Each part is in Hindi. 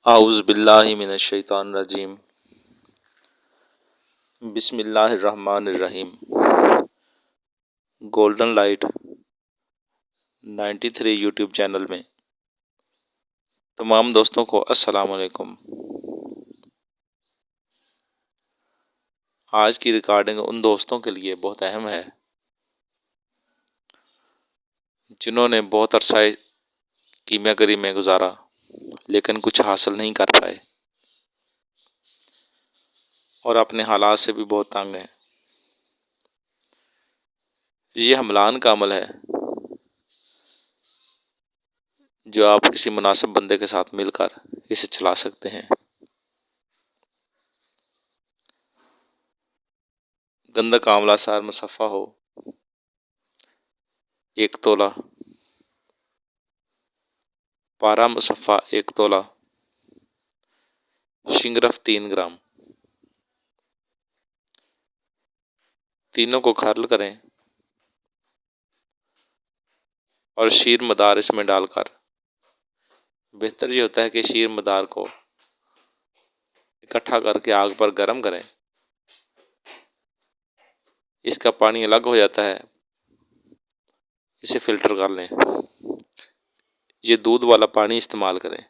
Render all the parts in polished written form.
आऊज़ु बिल्लाहि मिनश शैतानिर रजीम। बिस्मिल्लाहिर्रहमानिर्रहीम। गोल्डन लाइट 93 यूट्यूब चैनल में तमाम दोस्तों को अस्सलाम वालेकुम। आज की रिकॉर्डिंग उन दोस्तों के लिए बहुत अहम है जिन्होंने बहुत अरसा कीमियागरी में गुजारा लेकिन कुछ हासिल नहीं कर पाए और अपने हालात से भी बहुत तंग हैं। ये हमलान का अमल है जो आप किसी मुनासिब बंदे के साथ मिलकर इसे चला सकते हैं। गंधक आंवला सार मुसफ़ा हो 1 तोला, पारा मुसफ़ा 1 तोला, शिंगरफ 3 ग्राम, तीनों को खर्ल करें और शीर मदार इसमें डालकर, बेहतर ये होता है कि शीर मदार को इकट्ठा करके आग पर गर्म करें। इसका पानी अलग हो जाता है, इसे फिल्टर कर लें। ये दूध वाला पानी इस्तेमाल करें।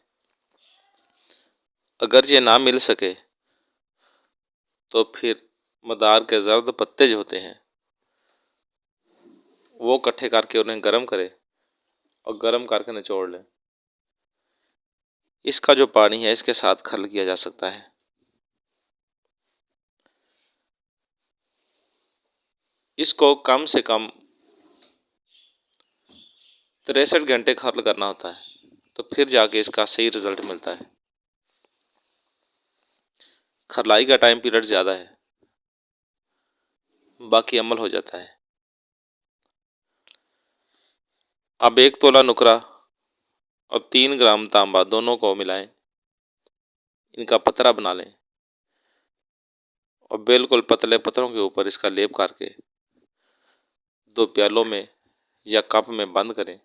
अगर ये ना मिल सके तो फिर मदार के जर्द पत्ते जो होते हैं वो इकट्ठे करके उन्हें गर्म करें और गर्म करके निचोड़ लें। इसका जो पानी है इसके साथ खर्ल किया जा सकता है। इसको कम से कम 63 घंटे खर्ल करना होता है तो फिर जाके इसका सही रिजल्ट मिलता है। खरलाई का टाइम पीरियड ज़्यादा है, बाकी अमल हो जाता है। अब 1 तोला नुकरा और 3 ग्राम तांबा दोनों को मिलाएं, इनका पतरा बना लें और बिल्कुल पतले पत्थरों के ऊपर इसका लेप करके 2 प्यालों में या कप में बंद करें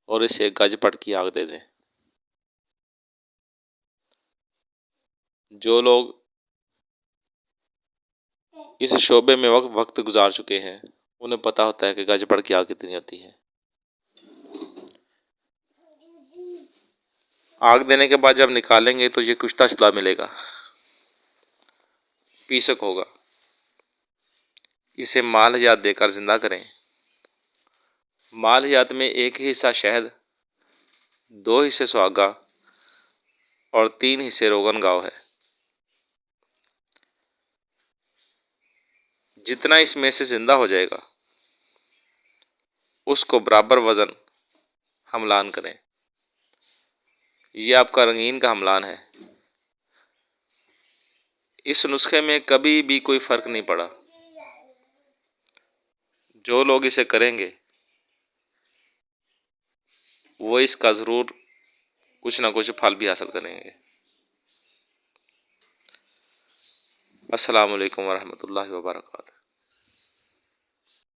और इसे गजपट की आग दे दें। जो लोग इस शोबे में वक्त गुजार चुके हैं उन्हें पता होता है कि गजपट की आग कितनी होती है। आग देने के बाद जब निकालेंगे तो ये कुश्ता शुदा मिलेगा, पीसक होगा। इसे मालहयात देकर जिंदा करें। मालहयात में 1 हिस्सा शहद, 2 हिस्से सुहागा और 3 हिस्से रोगन गाँव है। जितना इसमें से जिंदा हो जाएगा उसको बराबर वजन हमलान करें। यह आपका रंगीन का हमलान है। इस नुस्खे में कभी भी कोई फर्क नहीं पड़ा। जो लोग इसे करेंगे वो इसका ज़रूर कुछ ना कुछ फल भी हासिल करेंगे। अस्सलामु अलैकुम वरहमतुल्लाहि वबरकातुहू।